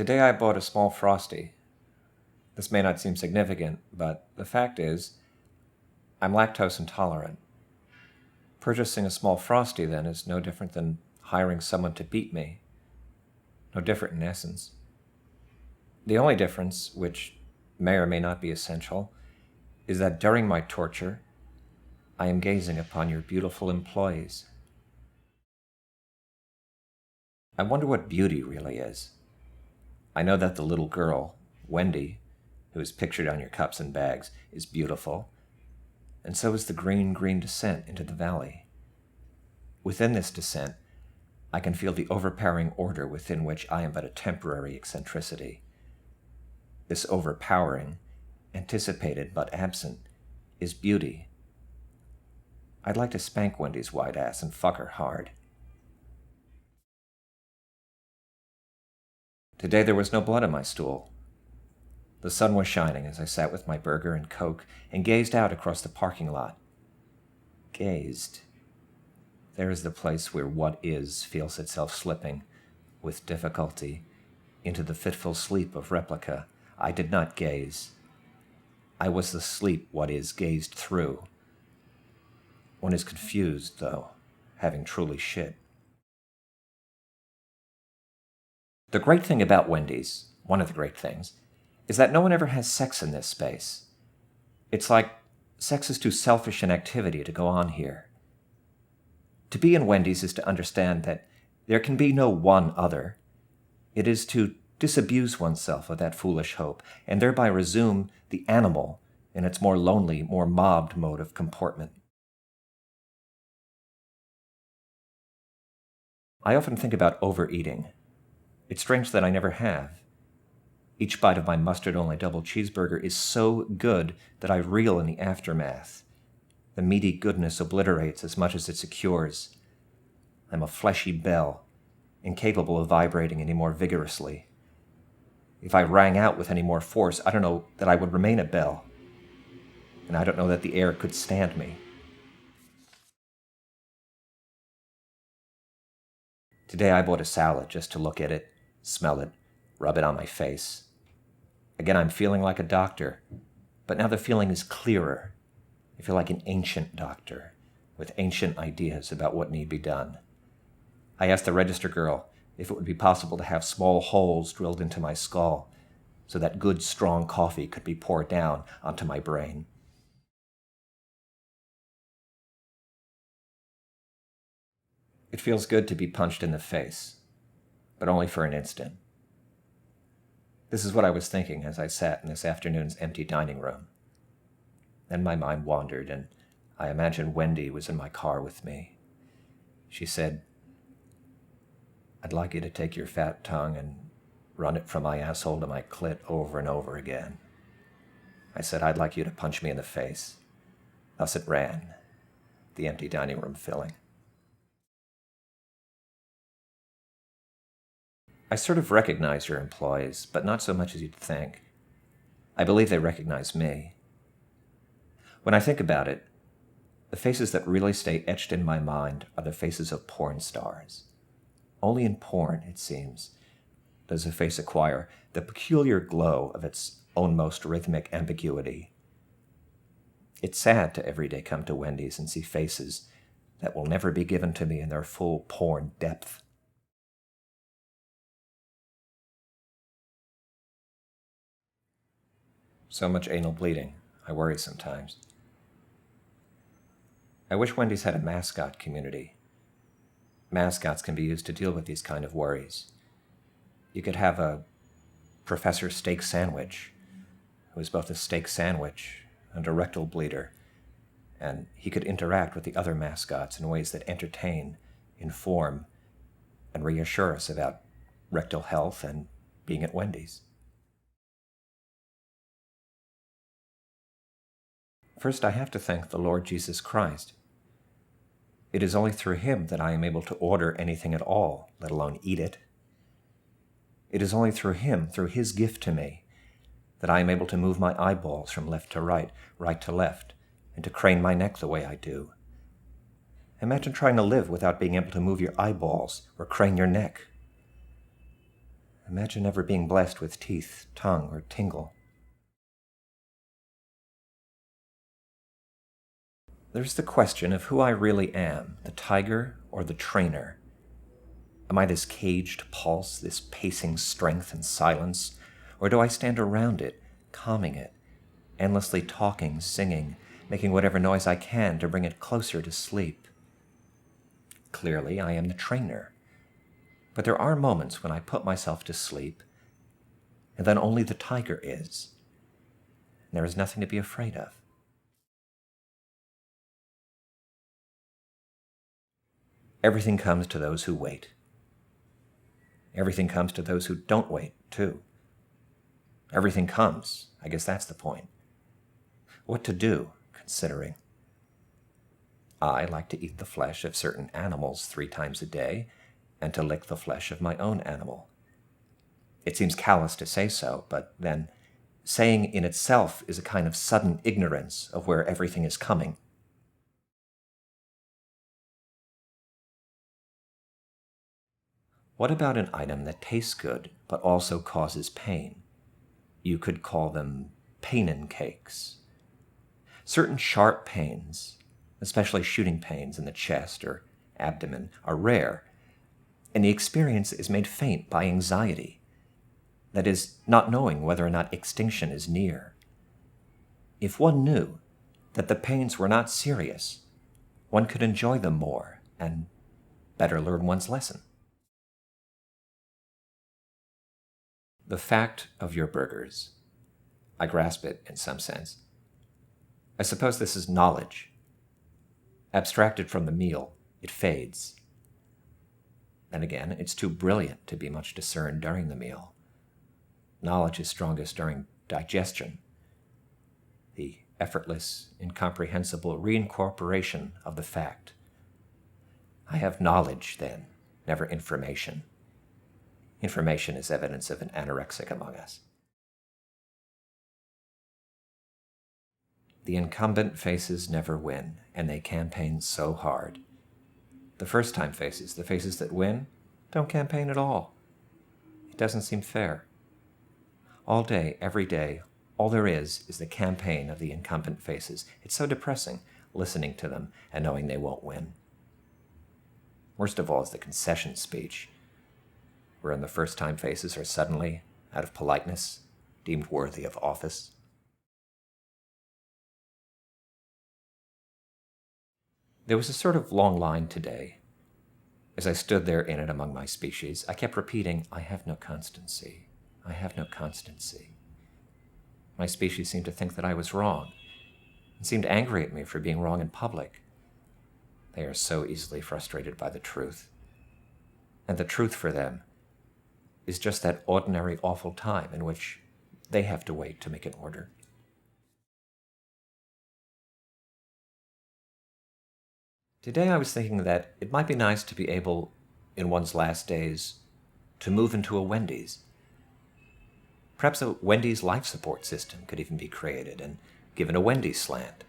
Today I bought a small Frosty. This may not seem significant, but the fact is, I'm lactose intolerant. Purchasing a small Frosty, then, is no different than hiring someone to beat me. No different in essence. The only difference, which may or may not be essential, is that during my torture, I am gazing upon your beautiful employees. I wonder what beauty really is. I know that the little girl, Wendy, who is pictured on your cups and bags, is beautiful, and so is the green descent into the valley. Within this descent, I can feel the overpowering order within which I am but a temporary eccentricity. This overpowering, anticipated but absent, is beauty. I'd like to spank Wendy's white ass and fuck her hard. Today there was no blood on my stool. The sun was shining as I sat with my burger and Coke and gazed out across the parking lot. Gazed. There is the place where what is feels itself slipping, with difficulty, into the fitful sleep of replica. I did not gaze. I was the sleep what is gazed through. One is confused, though, having truly shit. The great thing about Wendy's, one of the great things, is that no one ever has sex in this space. It's like sex is too selfish an activity to go on here. To be in Wendy's is to understand that there can be no one other. It is to disabuse oneself of that foolish hope, and thereby resume the animal in its more lonely, more mobbed mode of comportment. I often think about overeating. It's strange that I never have. Each bite of my mustard-only double cheeseburger is so good that I reel in the aftermath. The meaty goodness obliterates as much as it secures. I'm a fleshy bell, incapable of vibrating any more vigorously. If I rang out with any more force, I don't know that I would remain a bell. And I don't know that the air could stand me. Today I bought a salad just to look at it, smell it, rub it on my face. Again, I'm feeling like a doctor, but now the feeling is clearer. I feel like an ancient doctor, with ancient ideas about what need be done. I asked the register girl if it would be possible to have small holes drilled into my skull, so that good, strong coffee could be poured down onto my brain. It feels good to be punched in the face, but only for an instant. This is what I was thinking as I sat in this afternoon's empty dining room. Then my mind wandered, and I imagined Wendy was in my car with me. She said, "I'd like you to take your fat tongue and run it from my asshole to my clit over and over again." I said, "I'd like you to punch me in the face." Thus it ran, the empty dining room filling. I sort of recognize your employees, but not so much as you'd think. I believe they recognize me. When I think about it, the faces that really stay etched in my mind are the faces of porn stars. Only in porn, it seems, does a face acquire the peculiar glow of its own most rhythmic ambiguity. It's sad to every day come to Wendy's and see faces that will never be given to me in their full porn depth. So much anal bleeding, I worry sometimes. I wish Wendy's had a mascot community. Mascots can be used to deal with these kind of worries. You could have a Professor Steak Sandwich, who is both a steak sandwich and a rectal bleeder, and he could interact with the other mascots in ways that entertain, inform, and reassure us about rectal health and being at Wendy's. First, I have to thank the Lord Jesus Christ. It is only through him that I am able to order anything at all, let alone eat it. It is only through him, through his gift to me, that I am able to move my eyeballs from left to right, right to left, and to crane my neck the way I do. Imagine trying to live without being able to move your eyeballs or crane your neck. Imagine never being blessed with teeth, tongue, or tingle. There's the question of who I really am, the tiger or the trainer. Am I this caged pulse, this pacing strength and silence, or do I stand around it, calming it, endlessly talking, singing, making whatever noise I can to bring it closer to sleep? Clearly, I am the trainer. But there are moments when I put myself to sleep, and then only the tiger is. And there is nothing to be afraid of. Everything comes to those who wait. Everything comes to those who don't wait, too. Everything comes. I guess that's the point. What to do, considering? I like to eat the flesh of certain animals 3 times a day, and to lick the flesh of my own animal. It seems callous to say so, but then saying in itself is a kind of sudden ignorance of where everything is coming. What about an item that tastes good, but also causes pain? You could call them painin cakes. Certain sharp pains, especially shooting pains in the chest or abdomen, are rare, and the experience is made faint by anxiety. That is, not knowing whether or not extinction is near. If one knew that the pains were not serious, one could enjoy them more and better learn one's lesson. The fact of your burgers. I grasp it in some sense. I suppose this is knowledge. Abstracted from the meal, it fades. Then again, it's too brilliant to be much discerned during the meal. Knowledge is strongest during digestion, the effortless, incomprehensible reincorporation of the fact. I have knowledge, then, never information. Information is evidence of an anorexic among us. The incumbent faces never win, and they campaign so hard. The first-time faces, the faces that win, don't campaign at all. It doesn't seem fair. All day, every day, all there is the campaign of the incumbent faces. It's so depressing, listening to them and knowing they won't win. Worst of all is the concession speech, wherein the first-time faces are suddenly, out of politeness, deemed worthy of office. There was a sort of long line today. As I stood there in it among my species, I kept repeating, I have no constancy. I have no constancy. My species seemed to think that I was wrong, and seemed angry at me for being wrong in public. They are so easily frustrated by the truth. And the truth for them is just that ordinary awful time in which they have to wait to make an order. Today I was thinking that it might be nice to be able, in one's last days, to move into a Wendy's. Perhaps a Wendy's life support system could even be created and given a Wendy's slant.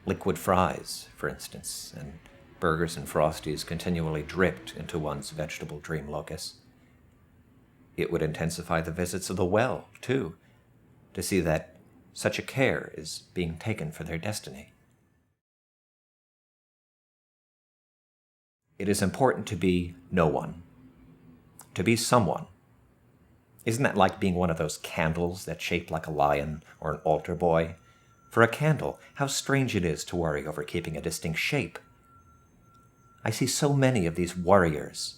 Liquid fries, for instance, and burgers and Frosties continually dripped into one's vegetable dream locus. It would intensify the visits of the well, too, to see that such a care is being taken for their destiny. It is important to be no one, to be someone. Isn't that like being one of those candles that shape like a lion or an altar boy? For a candle, how strange it is to worry over keeping a distinct shape. I see so many of these warriors,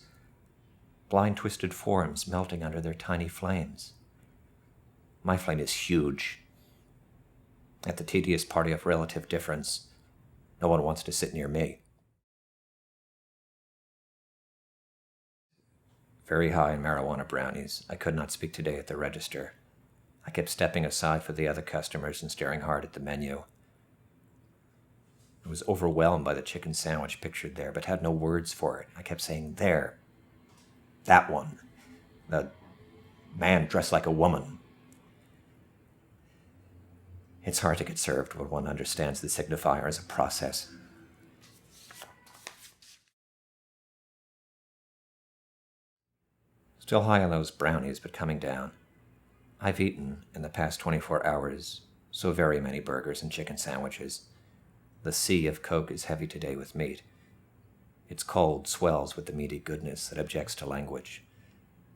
blind twisted forms melting under their tiny flames. My flame is huge. At the tedious party of relative difference, no one wants to sit near me. Very high in marijuana brownies. I could not speak today at the register. I kept stepping aside for the other customers and staring hard at the menu. I was overwhelmed by the chicken sandwich pictured there, but had no words for it. I kept saying, there. That one. The man dressed like a woman. It's hard to get served when one understands the signifier as a process. Still high on those brownies, but coming down. I've eaten, in the past 24 hours, so very many burgers and chicken sandwiches. The sea of Coke is heavy today with meat. Its cold swells with the meaty goodness that objects to language.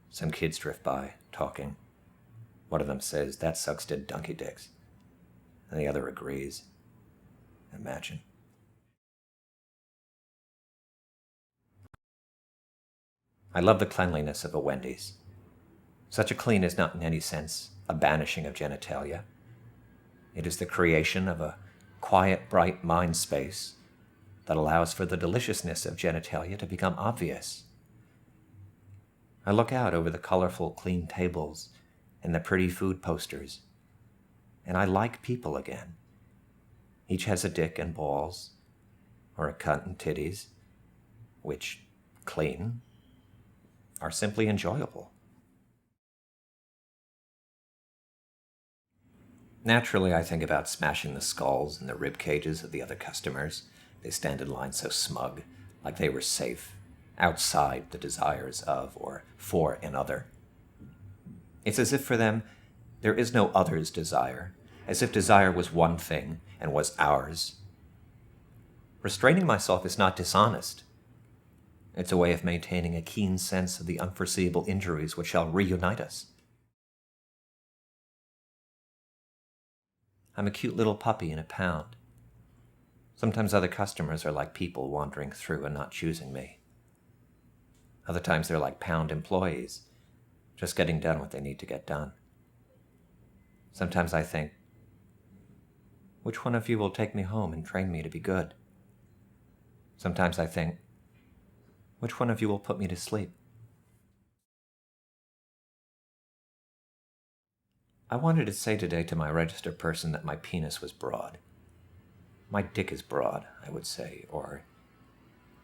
Some kids drift by, talking. One of them says, "That sucks to donkey dicks." And the other agrees. Imagine. I love the cleanliness of a Wendy's. Such a clean is not in any sense a banishing of genitalia. It is the creation of a quiet, bright mind space that allows for the deliciousness of genitalia to become obvious. I look out over the colorful, clean tables and the pretty food posters, and I like people again. Each has a dick and balls, or a cunt and titties, which, clean, are simply enjoyable. Naturally, I think about smashing the skulls and the rib cages of the other customers. They stand in line so smug, like they were safe, outside the desires of or for another. It's as if for them there is no other's desire, as if desire was one thing and was ours. Restraining myself is not dishonest. It's a way of maintaining a keen sense of the unforeseeable injuries which shall reunite us. I'm a cute little puppy in a pound. Sometimes other customers are like people wandering through and not choosing me. Other times they're like pound employees, just getting done what they need to get done. Sometimes I think, which one of you will take me home and train me to be good? Sometimes I think, which one of you will put me to sleep? I wanted to say today to my register person that my penis was broad. My dick is broad, I would say, or,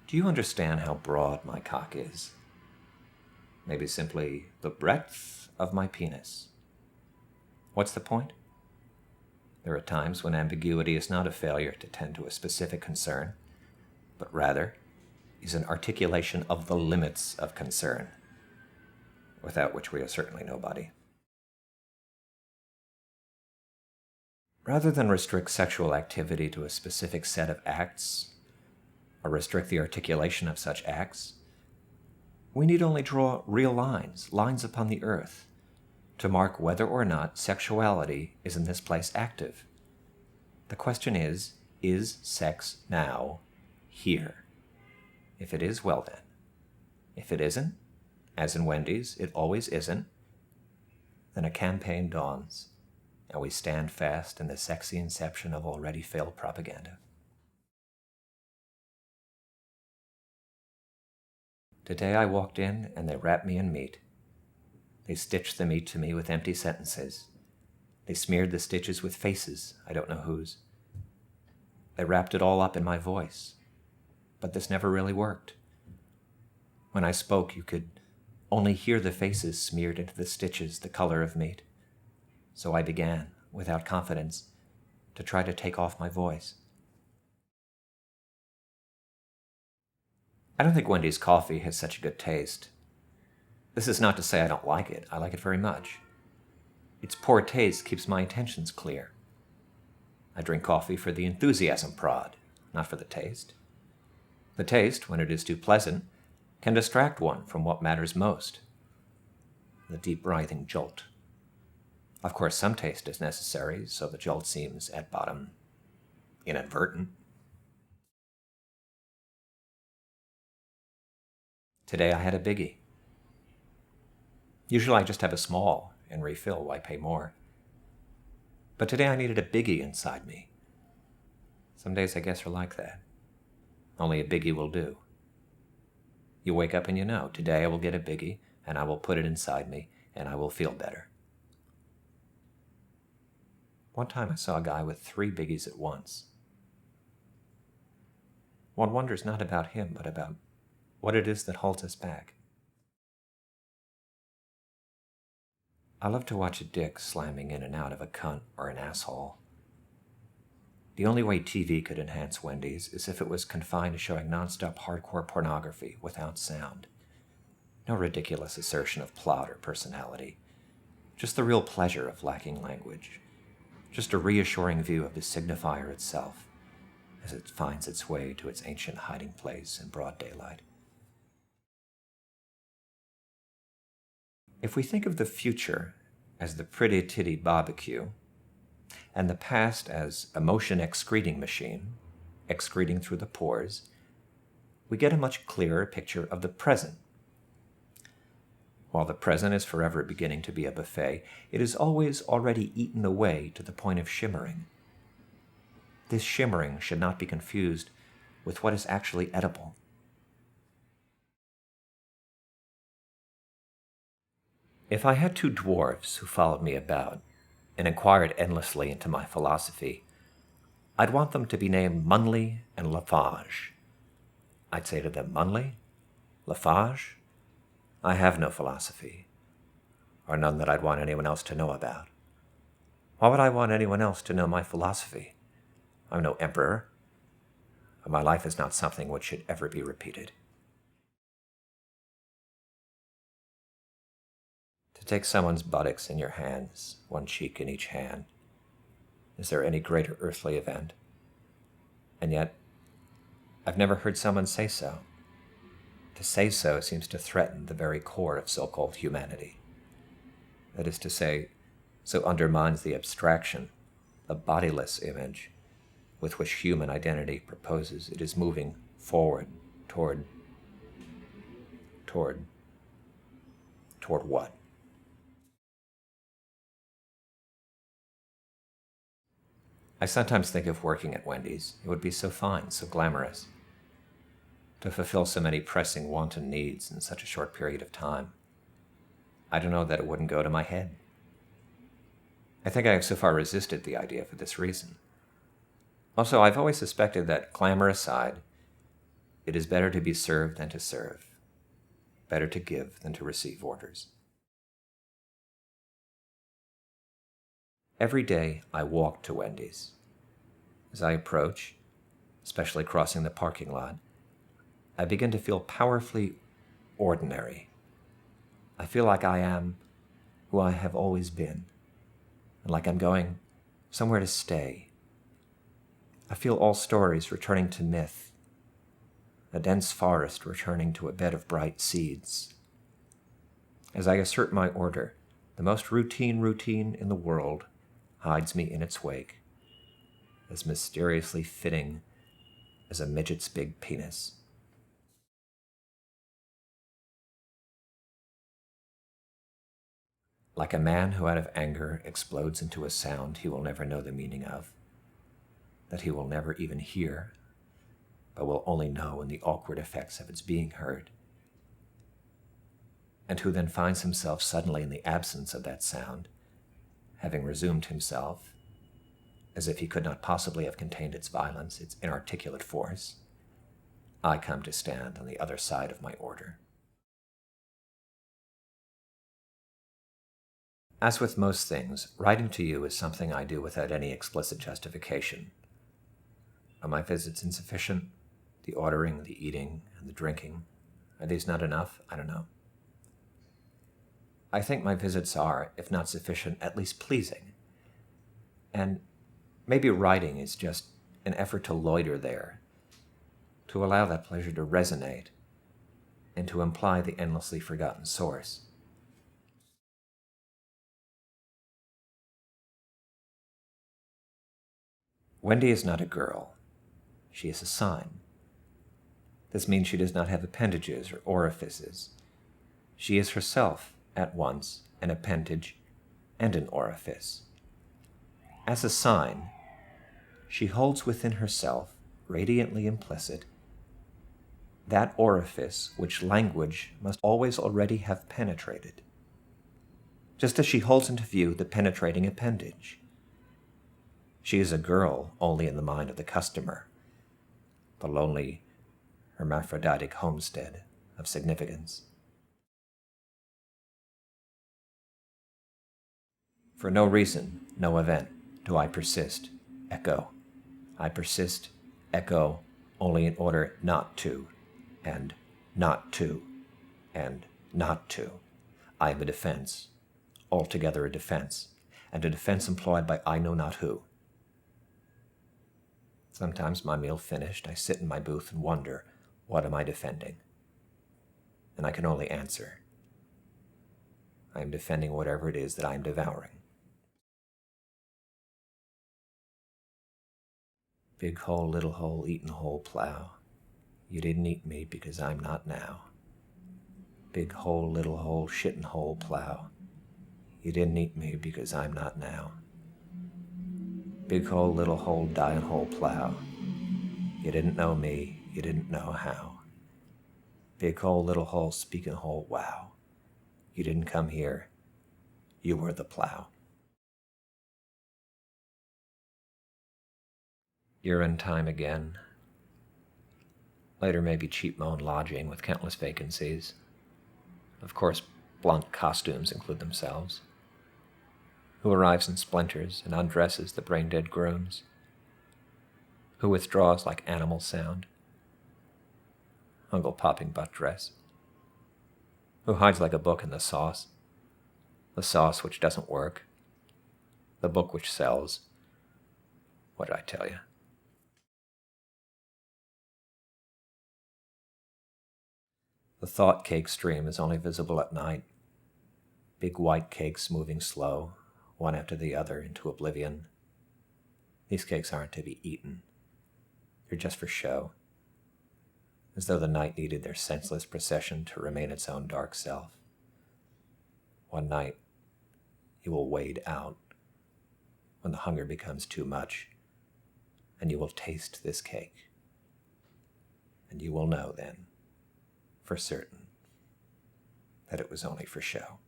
do you understand how broad my cock is? Maybe simply the breadth of my penis. What's the point? There are times when ambiguity is not a failure to tend to a specific concern, but rather is an articulation of the limits of concern, without which we are certainly nobody. Rather than restrict sexual activity to a specific set of acts, or restrict the articulation of such acts, we need only draw real lines, lines upon the earth, to mark whether or not sexuality is in this place active. The question is sex now, here? If it is, well then. If it isn't, as in Wendy's, it always isn't, then a campaign dawns, and we stand fast in the sexy inception of already failed propaganda. Today I walked in and they wrapped me in meat. They stitched the meat to me with empty sentences. They smeared the stitches with faces, I don't know whose. They wrapped it all up in my voice. But this never really worked. When I spoke, you could only hear the faces smeared into the stitches the color of meat. So I began, without confidence, to try to take off my voice. I don't think Wendy's coffee has such a good taste. This is not to say I don't like it. I like it very much. Its poor taste keeps my intentions clear. I drink coffee for the enthusiasm prod, not for the taste. The taste, when it is too pleasant, can distract one from what matters most, the deep writhing jolt. Of course, some taste is necessary, so the jolt seems, at bottom, inadvertent. Today I had a biggie. Usually I just have a small and refill while I pay more. But today I needed a biggie inside me. Some days I guess are like that. Only a biggie will do. You wake up and you know, today I will get a biggie, and I will put it inside me, and I will feel better. One time I saw a guy with 3 biggies at once. One wonders not about him, but about what it is that holds us back. I love to watch a dick slamming in and out of a cunt or an asshole. The only way TV could enhance Wendy's is if it was confined to showing nonstop hardcore pornography without sound. No ridiculous assertion of plot or personality. Just the real pleasure of lacking language. Just a reassuring view of the signifier itself as it finds its way to its ancient hiding place in broad daylight. If we think of the future as the pretty-titty barbecue, and the past as a motion excreting machine, excreting through the pores, we get a much clearer picture of the present. While the present is forever beginning to be a buffet, it is always already eaten away to the point of shimmering. This shimmering should not be confused with what is actually edible. If I had two dwarves who followed me about and inquired endlessly into my philosophy, I'd want them to be named Munley and Lafage. I'd say to them, Munley, Lafage, I have no philosophy, or none that I'd want anyone else to know about. Why would I want anyone else to know my philosophy? I'm no emperor, and my life is not something which should ever be repeated. To take someone's buttocks in your hands, one cheek in each hand, is there any greater earthly event? And yet, I've never heard someone say so. To say so seems to threaten the very core of so-called humanity. That is to say, so undermines the abstraction, the bodiless image with which human identity proposes it is moving forward toward what? I sometimes think of working at Wendy's. It would be so fine, so glamorous, to fulfill so many pressing wanton needs in such a short period of time. I don't know that it wouldn't go to my head. I think I have so far resisted the idea for this reason. Also, I've always suspected that, glamour aside, it is better to be served than to serve, better to give than to receive orders. Every day I walk to Wendy's. As I approach, especially crossing the parking lot, I begin to feel powerfully ordinary. I feel like I am who I have always been, and like I'm going somewhere to stay. I feel all stories returning to myth, a dense forest returning to a bed of bright seeds. As I assert my order, the most routine in the world hides me in its wake, as mysteriously fitting as a midget's big penis. Like a man who out of anger explodes into a sound he will never know the meaning of, that he will never even hear, but will only know in the awkward effects of its being heard, and who then finds himself suddenly in the absence of that sound, having resumed himself, as if he could not possibly have contained its violence, its inarticulate force, I come to stand on the other side of my order. As with most things, writing to you is something I do without any explicit justification. Are my visits insufficient? The ordering, the eating, and the drinking, are these not enough? I don't know. I think my visits are, if not sufficient, at least pleasing. And maybe writing is just an effort to loiter there, to allow that pleasure to resonate, and to imply the endlessly forgotten source. Wendy is not a girl. She is a sign. This means she does not have appendages or orifices. She is herself, at once, an appendage and an orifice. As a sign, she holds within herself, radiantly implicit, that orifice which language must always already have penetrated, just as she holds into view the penetrating appendage. She is a girl only in the mind of the customer, the lonely, hermaphroditic homestead of significance. For no reason, no event, do I persist, echo. I persist, echo, only in order not to, and not to. I am a defense, altogether a defense, and a defense employed by I know not who. Sometimes, my meal finished, I sit in my booth and wonder, what am I defending? And I can only answer, I am defending whatever it is that I am devouring. Big hole, little hole, eaten whole plow. You didn't eat me because I'm not now. Big hole, little hole, shittin' hole plow. You didn't eat me because I'm not now. Big hole, little hole, dying hole plow. You didn't know me, you didn't know how. Big hole, little hole, speaking hole, wow. You didn't come here, you were the plow. Year end time again. Later maybe cheap moan lodging with countless vacancies. Of course, blunt costumes include themselves. Who arrives in splinters and undresses the brain-dead grooms? Who withdraws like animal sound? Uncle popping butt dress. Who hides like a book in the sauce which doesn't work, the book which sells. What did I tell you? The thought cake stream is only visible at night. Big white cakes moving slow, one after the other, into oblivion. These cakes aren't to be eaten. They're just for show, as though the night needed their senseless procession to remain its own dark self. One night, you will wade out when the hunger becomes too much, and you will taste this cake, and you will know then, for certain, that it was only for show.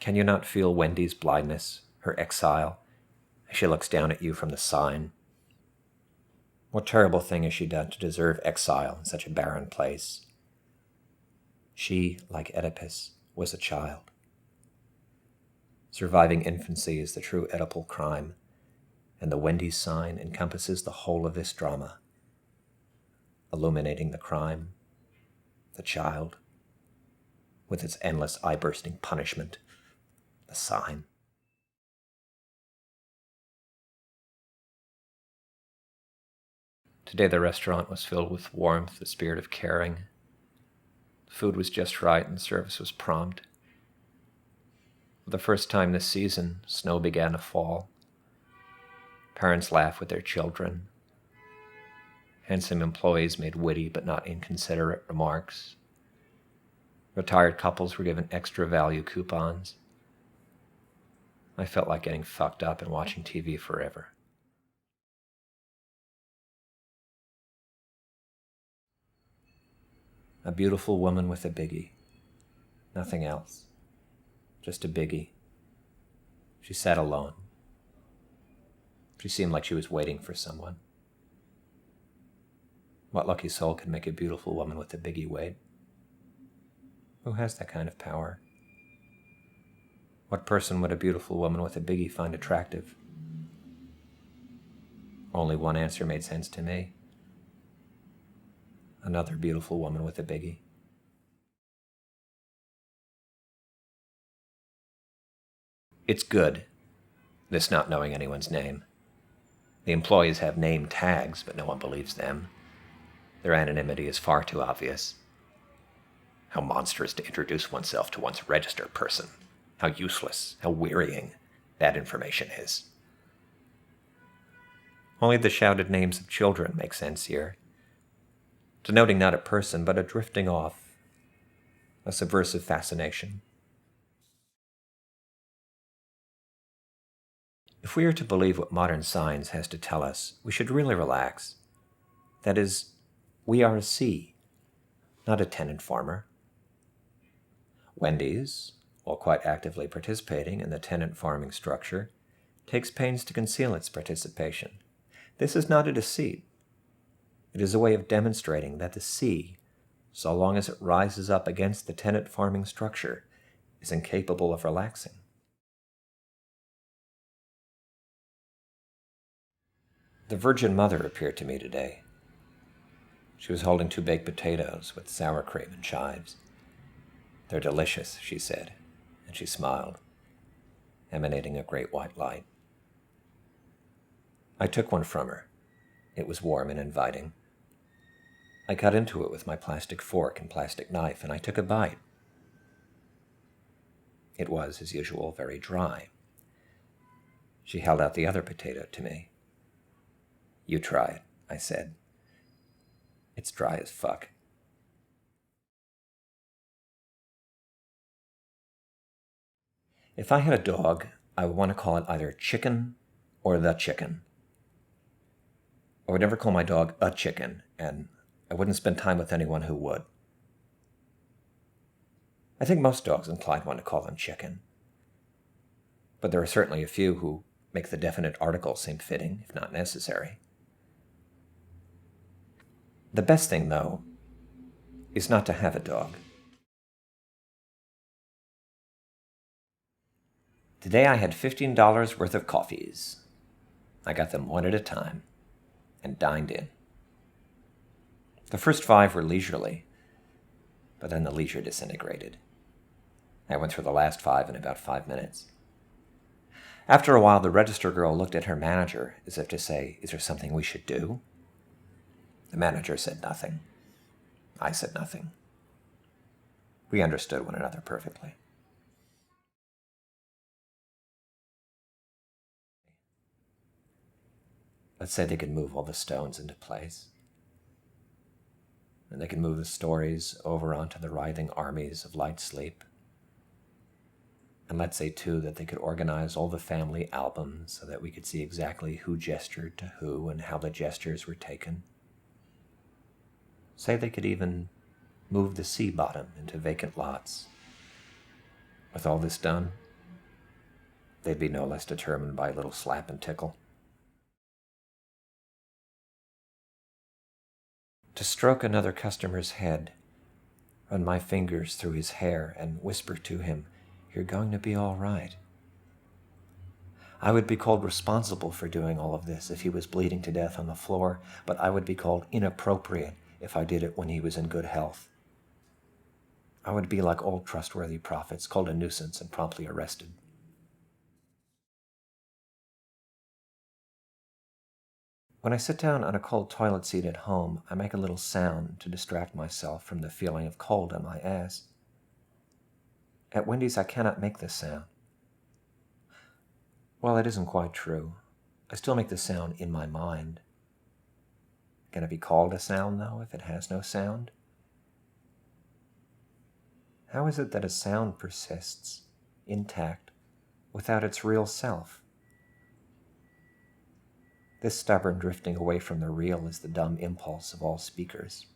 Can you not feel Wendy's blindness, her exile, as she looks down at you from the sign? What terrible thing has she done to deserve exile in such a barren place? She, like Oedipus, was a child. Surviving infancy is the true Oedipal crime, and the Wendy sign encompasses the whole of this drama, illuminating the crime, the child, with its endless eye-bursting punishment, the sign. Today the restaurant was filled with warmth, the spirit of caring. The food was just right and the service was prompt. For the first time this season, snow began to fall. Parents laughed with their children. Handsome employees made witty but not inconsiderate remarks. Retired couples were given extra value coupons. I felt like getting fucked up and watching TV forever. A beautiful woman with a biggie. Nothing else. Just a biggie. She sat alone. She seemed like she was waiting for someone. What lucky soul could make a beautiful woman with a biggie wait? Who has that kind of power? What person would a beautiful woman with a biggie find attractive? Only one answer made sense to me. Another beautiful woman with a biggie. It's good, this not knowing anyone's name. The employees have name tags, but no one believes them. Their anonymity is far too obvious. How monstrous to introduce oneself to one's register person. How useless, how wearying that information is. Only the shouted names of children make sense here, denoting not a person, but a drifting off, a subversive fascination. If we are to believe what modern science has to tell us, we should really relax. That is, we are a sea, not a tenant farmer. Wendy's, while quite actively participating in the tenant farming structure, takes pains to conceal its participation. This is not a deceit. It is a way of demonstrating that the sea, so long as it rises up against the tenant farming structure, is incapable of relaxing. The Virgin Mother appeared to me today, She was holding 2 baked potatoes with sour cream and chives. "They're delicious," she said, and she smiled, emanating a great white light. I took one from her. It was warm and inviting. I cut into it with my plastic fork and plastic knife, and I took a bite. It was, as usual, very dry. She held out the other potato to me. "You try it," I said. "It's dry as fuck." If I had a dog, I would want to call it either Chicken or The Chicken. I would never call my dog a chicken, and I wouldn't spend time with anyone who would. I think most dogs inclined want to call them Chicken, but there are certainly a few who make the definite article seem fitting, if not necessary. The best thing, though, is not to have a dog. Today I had $15 worth of coffees. I got them one at a time and dined in. The first 5 were leisurely, but then the leisure disintegrated. I went through the last 5 in about 5 minutes. After a while, the register girl looked at her manager as if to say, "Is there something we should do?" The manager said nothing. I said nothing. We understood one another perfectly. Let's say they could move all the stones into place. And they could move the stories over onto the writhing armies of light sleep. And let's say, too, that they could organize all the family albums so that we could see exactly who gestured to who and how the gestures were taken. Say they could even move the sea bottom into vacant lots. With all this done, they'd be no less determined by a little slap and tickle. To stroke another customer's head, run my fingers through his hair and whisper to him, "You're going to be all right." I would be called responsible for doing all of this if he was bleeding to death on the floor, but I would be called inappropriate if I did it when he was in good health. I would be like old trustworthy prophets, called a nuisance and promptly arrested. When I sit down on a cold toilet seat at home, I make a little sound to distract myself from the feeling of cold on my ass. At Wendy's, I cannot make this sound. Well, it isn't quite true. I still make the sound in my mind. Can it be called a sound, though, if it has no sound? How is it that a sound persists, intact, without its real self? This stubborn drifting away from the real is the dumb impulse of all speakers.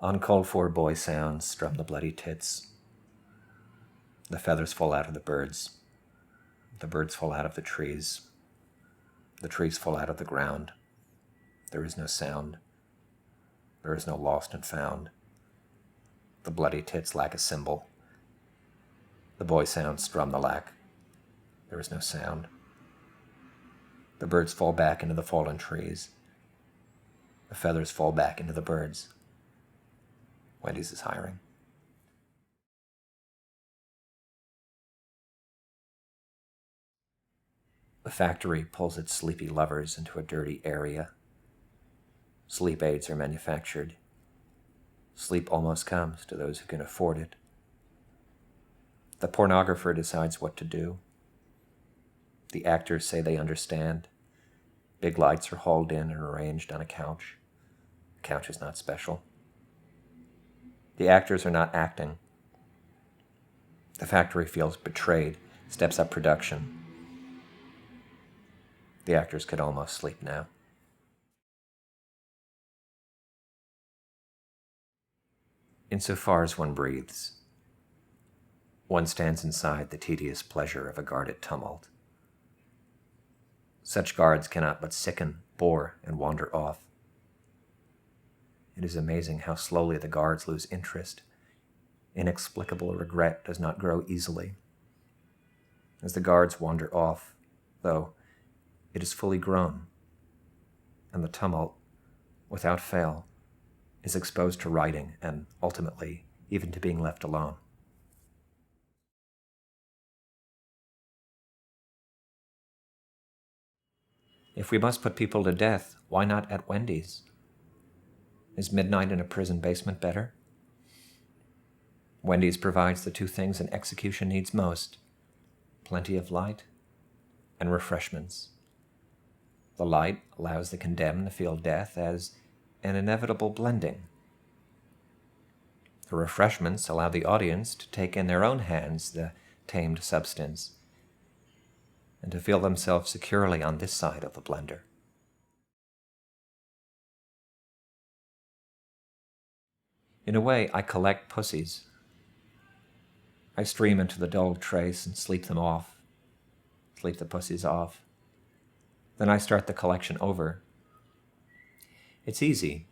Uncalled for boy sounds strum the bloody tits. The feathers fall out of the birds. The birds fall out of the trees. The trees fall out of the ground. There is no sound. There is no lost and found. The bloody tits lack a symbol. The boy sounds strum the lack. There is no sound. The birds fall back into the fallen trees. The feathers fall back into the birds. Wendy's is hiring. The factory pulls its sleepy lovers into a dirty area. Sleep aids are manufactured. Sleep almost comes to those who can afford it. The pornographer decides what to do. The actors say they understand. Big lights are hauled in and arranged on a couch. The couch is not special. The actors are not acting. The factory feels betrayed, steps up production. The actors could almost sleep now. Insofar as one breathes, one stands inside the tedious pleasure of a guarded tumult. Such guards cannot but sicken, bore, and wander off. It is amazing how slowly the guards lose interest. Inexplicable regret does not grow easily. As the guards wander off, though, it is fully grown, and the tumult, without fail, is exposed to writing and, ultimately, even to being left alone. If we must put people to death, why not at Wendy's? Is midnight in a prison basement better? Wendy's provides the two things an execution needs most: plenty of light and refreshments. The light allows the condemned to feel death as an inevitable blending. The refreshments allow the audience to take in their own hands the tamed substance and to feel themselves securely on this side of the blender. In a way, I collect pussies. I stream into the dull trace and sleep the pussies off. Then I start the collection over. It's easy,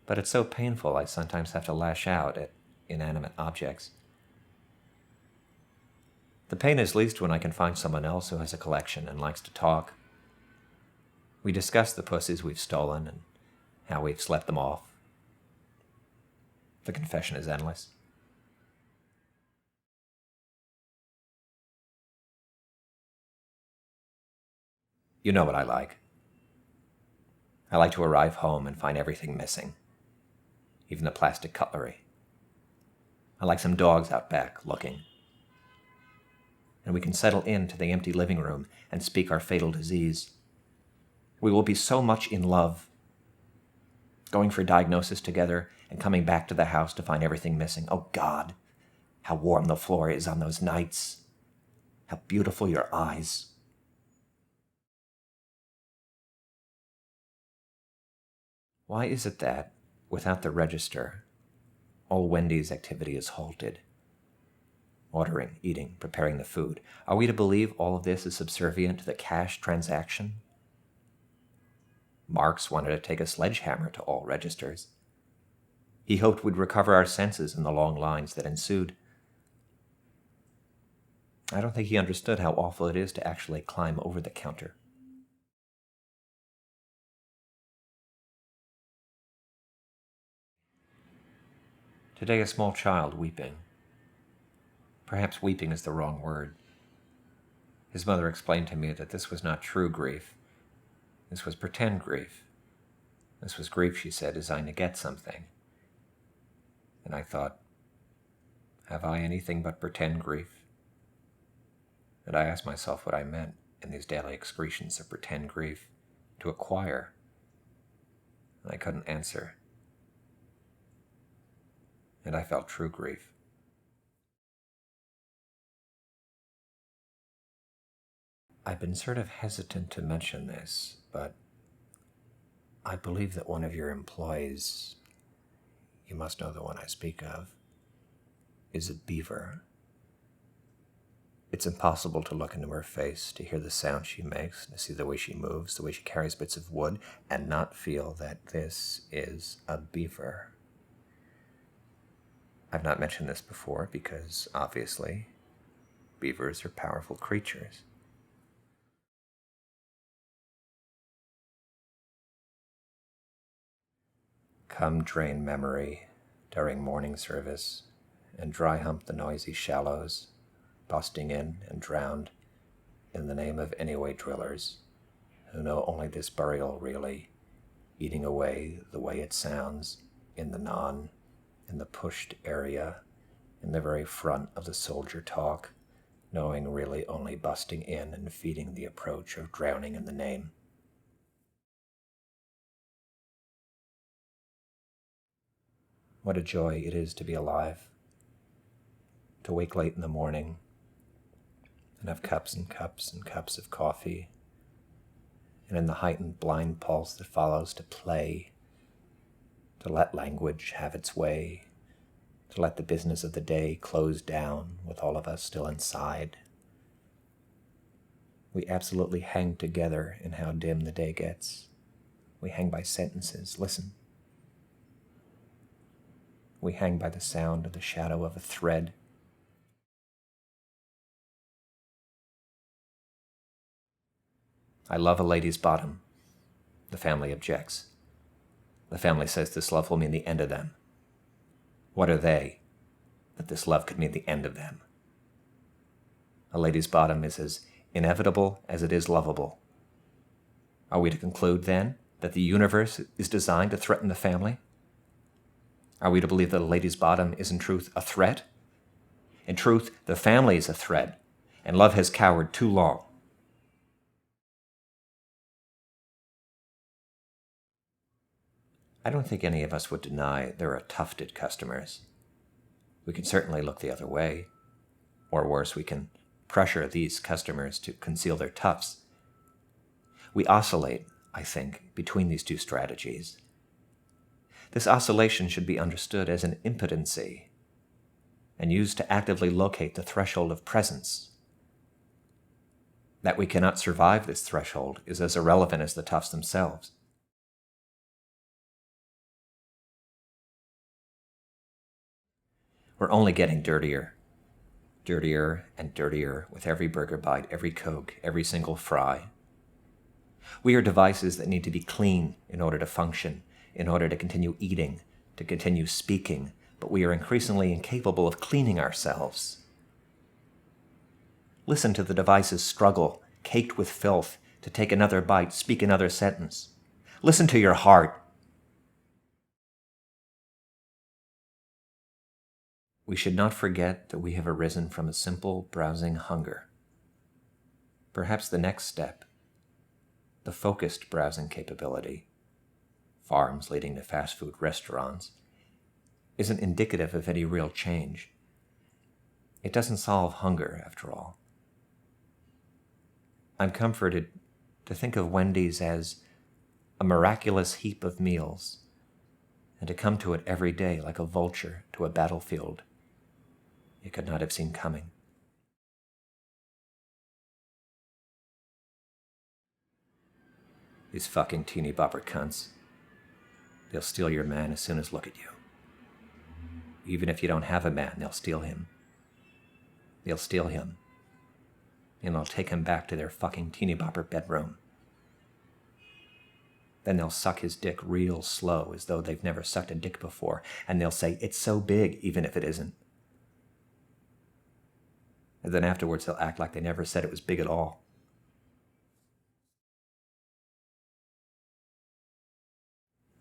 but it's so painful I sometimes have to lash out at inanimate objects. The pain is least when I can find someone else who has a collection and likes to talk. We discuss the pussies we've stolen and how we've slept them off. The confession is endless. You know what I like. I like to arrive home and find everything missing, even the plastic cutlery. I like some dogs out back looking. And we can settle into the empty living room and speak our fatal disease. We will be so much in love, going for diagnosis together and coming back to the house to find everything missing. Oh God, how warm the floor is on those nights. How beautiful your eyes. Why is it that, without the register, all Wendy's activity is halted? Ordering, eating, preparing the food. Are we to believe all of this is subservient to the cash transaction? Marx wanted to take a sledgehammer to all registers. He hoped we'd recover our senses in the long lines that ensued. I don't think he understood how awful it is to actually climb over the counter. Today, a small child weeping. Perhaps weeping is the wrong word. His mother explained to me that this was not true grief. This was pretend grief. This was grief, she said, designed to get something. And I thought, have I anything but pretend grief? And I asked myself what I meant in these daily excretions of pretend grief to acquire. And I couldn't answer. And I felt true grief. I've been sort of hesitant to mention this, but I believe that one of your employees, you must know the one I speak of, is a beaver. It's impossible to look into her face, to hear the sound she makes, to see the way she moves, the way she carries bits of wood, and not feel that this is a beaver. I've not mentioned this before because, obviously, beavers are powerful creatures. Come drain memory during morning service and dry hump the noisy shallows, busting in and drowned in the name of anyway drillers who know only this burial really, eating away the way it sounds in the pushed area, in the very front of the soldier talk, knowing really only busting in and feeding the approach of drowning in the name. What a joy it is to be alive, to wake late in the morning and have cups and cups and cups of coffee, and in the heightened blind pulse that follows to play, to let language have its way, to let the business of the day close down with all of us still inside. We absolutely hang together in how dim the day gets. We hang by sentences. Listen. We hang by the sound of the shadow of a thread. I love a lady's bottom. The family objects. The family says this love will mean the end of them. What are they that this love could mean the end of them? A lady's bottom is as inevitable as it is lovable. Are we to conclude, then, that the universe is designed to threaten the family? Are we to believe that a lady's bottom is in truth a threat? In truth, the family is a threat, and love has cowered too long. I don't think any of us would deny there are tufted customers. We can certainly look the other way. Or worse, we can pressure these customers to conceal their tufts. We oscillate, I think, between these two strategies. This oscillation should be understood as an impotency and used to actively locate the threshold of presence. That we cannot survive this threshold is as irrelevant as the tufts themselves. We're only getting dirtier and dirtier with every burger bite, every Coke, every single fry. We are devices that need to be clean in order to function, in order to continue eating, to continue speaking, but we are increasingly incapable of cleaning ourselves. Listen to the device's struggle, caked with filth, to take another bite, speak another sentence. Listen to your heart. We should not forget that we have arisen from a simple browsing hunger. Perhaps the next step, the focused browsing capability, farms leading to fast food restaurants, isn't indicative of any real change. It doesn't solve hunger, after all. I'm comforted to think of Wendy's as a miraculous heap of meals, and to come to it every day like a vulture to a battlefield it could not have seen coming. These fucking teeny bopper cunts. They'll steal your man as soon as look at you. Even if you don't have a man, they'll steal him. They'll steal him. And they'll take him back to their fucking teeny bopper bedroom. Then they'll suck his dick real slow as though they've never sucked a dick before. And they'll say, "It's so big," even if it isn't. And then afterwards they'll act like they never said it was big at all.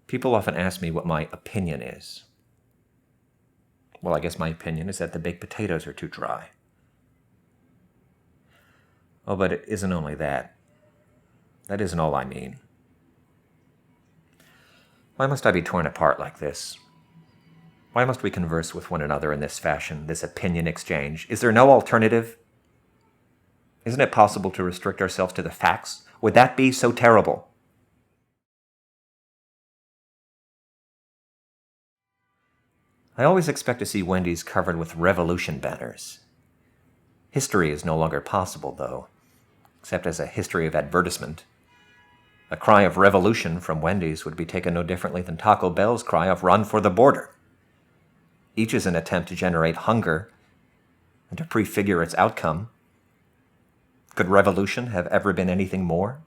People often ask me what my opinion is. Well, I guess my opinion is that the baked potatoes are too dry. Oh, but it isn't only that. That isn't all I mean. Why must I be torn apart like this? Why must we converse with one another in this fashion, this opinion exchange? Is there no alternative? Isn't it possible to restrict ourselves to the facts? Would that be so terrible? I always expect to see Wendy's covered with revolution banners. History is no longer possible, though, except as a history of advertisement. A cry of revolution from Wendy's would be taken no differently than Taco Bell's cry of run for the border. Each is an attempt to generate hunger and to prefigure its outcome. Could revolution have ever been anything more?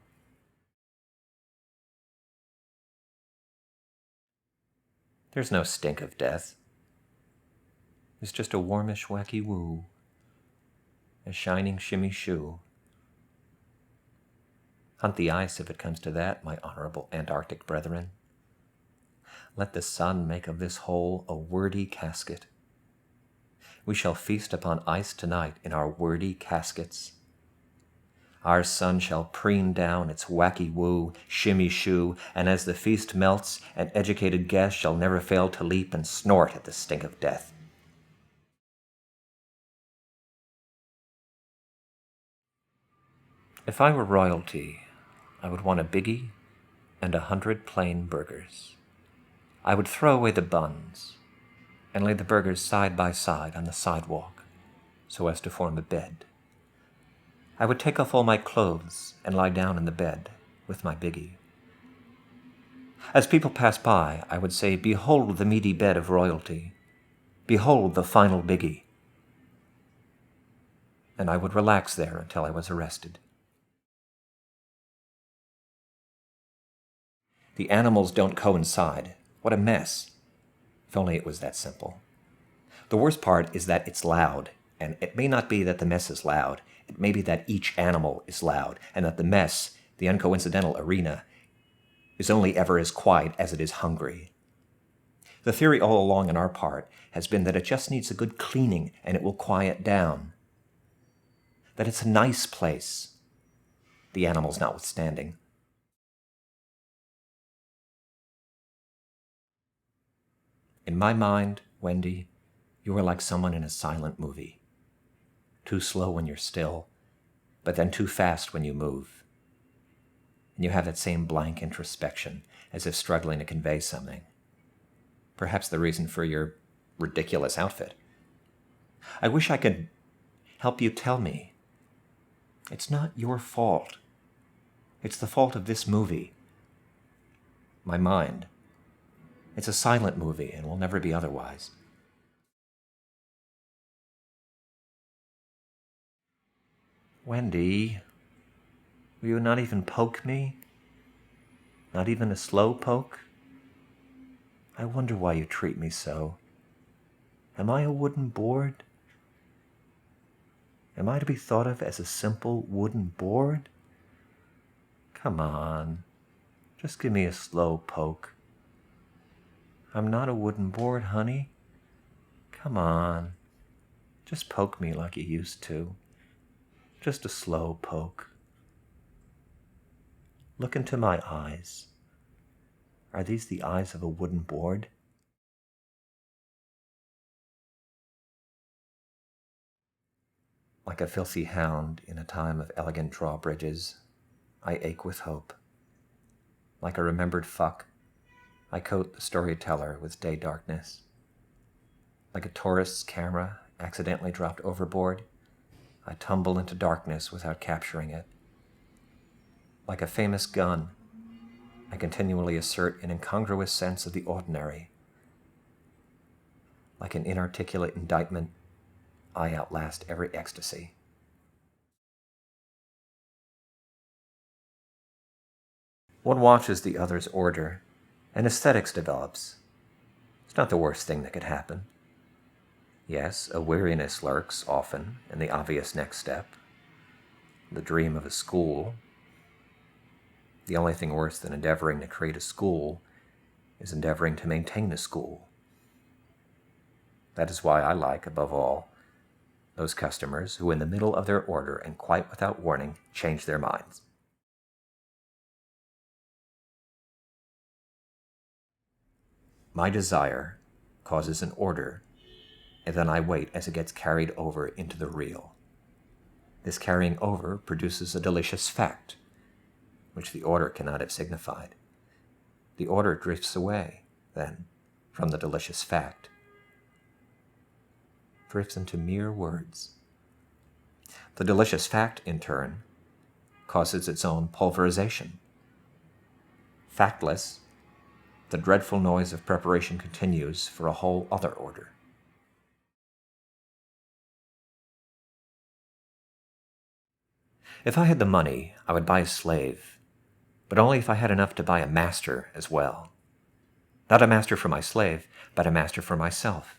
There's no stink of death. It's just a warmish wacky woo, a shining shimmy shoe. Hunt the ice if it comes to that, my honorable Antarctic brethren. Let the sun make of this hole a wordy casket. We shall feast upon ice tonight in our wordy caskets. Our sun shall preen down its wacky woo, shimmy shoo, and as the feast melts, an educated guest shall never fail to leap and snort at the stink of death. If I were royalty, I would want a biggie and 100 plain burgers. I would throw away the buns and lay the burgers side by side on the sidewalk so as to form a bed. I would take off all my clothes and lie down in the bed with my biggie. As people pass by, I would say, "Behold the meaty bed of royalty. Behold the final biggie." And I would relax there until I was arrested. The animals don't coincide. What a mess. If only it was that simple. The worst part is that it's loud, and it may not be that the mess is loud. It may be that each animal is loud, and that the mess, the uncoincidental arena, is only ever as quiet as it is hungry. The theory all along on our part has been that it just needs a good cleaning and it will quiet down. That it's a nice place, the animals notwithstanding. In my mind, Wendy, you are like someone in a silent movie. Too slow when you're still, but then too fast when you move. And you have that same blank introspection, as if struggling to convey something. Perhaps the reason for your ridiculous outfit. I wish I could help you tell me. It's not your fault. It's the fault of this movie. My mind. It's a silent movie and will never be otherwise. Wendy, will you not even poke me? Not even a slow poke? I wonder why you treat me so. Am I a wooden board? Am I to be thought of as a simple wooden board? Come on, just give me a slow poke. I'm not a wooden board, honey. Come on, just poke me like you used to. Just a slow poke. Look into my eyes. Are these the eyes of a wooden board? Like a filthy hound in a time of elegant drawbridges, I ache with hope. Like a remembered fuck, I coat the storyteller with day darkness. Like a tourist's camera accidentally dropped overboard, I tumble into darkness without capturing it. Like a famous gun, I continually assert an incongruous sense of the ordinary. Like an inarticulate indictment, I outlast every ecstasy. One watches the other's order, and aesthetics develops. It's not the worst thing that could happen. Yes, a weariness lurks often in the obvious next step. The dream of a school. The only thing worse than endeavoring to create a school is endeavoring to maintain a school. That is why I like, above all, those customers who in the middle of their order and quite without warning change their minds. My desire causes an order, and then I wait as it gets carried over into the real. This carrying over produces a delicious fact, which the order cannot have signified. The order drifts away, then, from the delicious fact. Drifts into mere words. The delicious fact, in turn, causes its own pulverization. Factless, the dreadful noise of preparation continues for a whole other order. If I had the money, I would buy a slave, but only if I had enough to buy a master as well. Not a master for my slave, but a master for myself.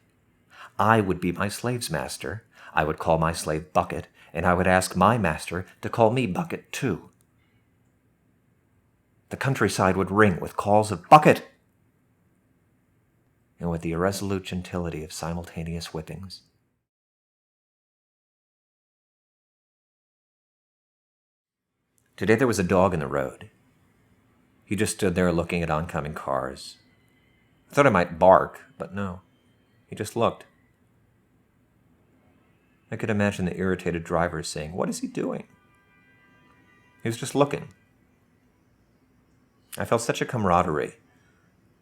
I would be my slave's master. I would call my slave Bucket, and I would ask my master to call me Bucket too. The countryside would ring with calls of Bucket, and with the irresolute gentility of simultaneous whippings. Today there was a dog in the road. He just stood there looking at oncoming cars. I thought I might bark, but no. He just looked. I could imagine the irritated driver saying, "What is he doing?" He was just looking. I felt such a camaraderie,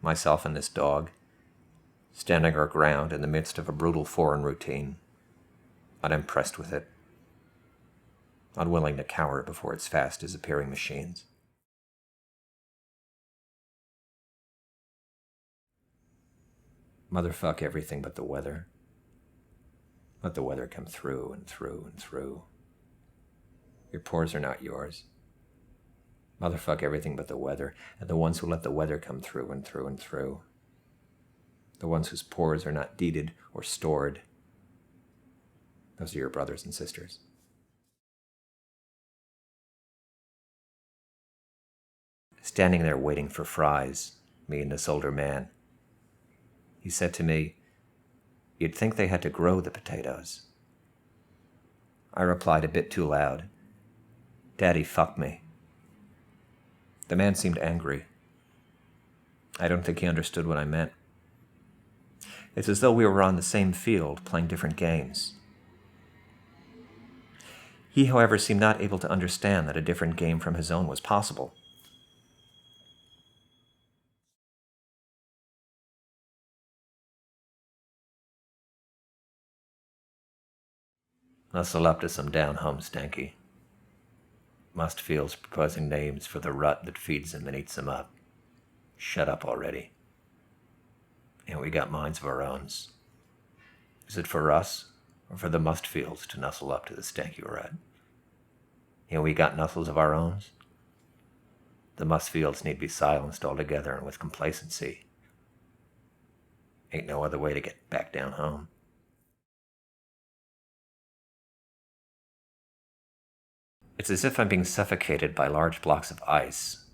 myself and this dog, standing our ground in the midst of a brutal foreign routine, unimpressed with it, unwilling to cower before its fast disappearing machines. Motherfuck everything but the weather. Let the weather come through and through and through. Your pores are not yours. Motherfuck everything but the weather, and the ones who let the weather come through and through and through. The ones whose pores are not deeded or stored. Those are your brothers and sisters. Standing there waiting for fries, me and this older man. He said to me, "You'd think they had to grow the potatoes." I replied a bit too loud, "Daddy, fuck me." The man seemed angry. I don't think he understood what I meant. It's as though we were on the same field, playing different games. He, however, seemed not able to understand that a different game from his own was possible. Nuzzle up to some down-home stanky. Must feels proposing names for the rut that feeds him and eats him up. Shut up already. And we got minds of our own. Is it for us or for the must feels to nuzzle up to the stanky rut? And we got nuzzles of our own. The must feels need be silenced altogether and with complacency. Ain't no other way to get back down home. It's as if I'm being suffocated by large blocks of ice.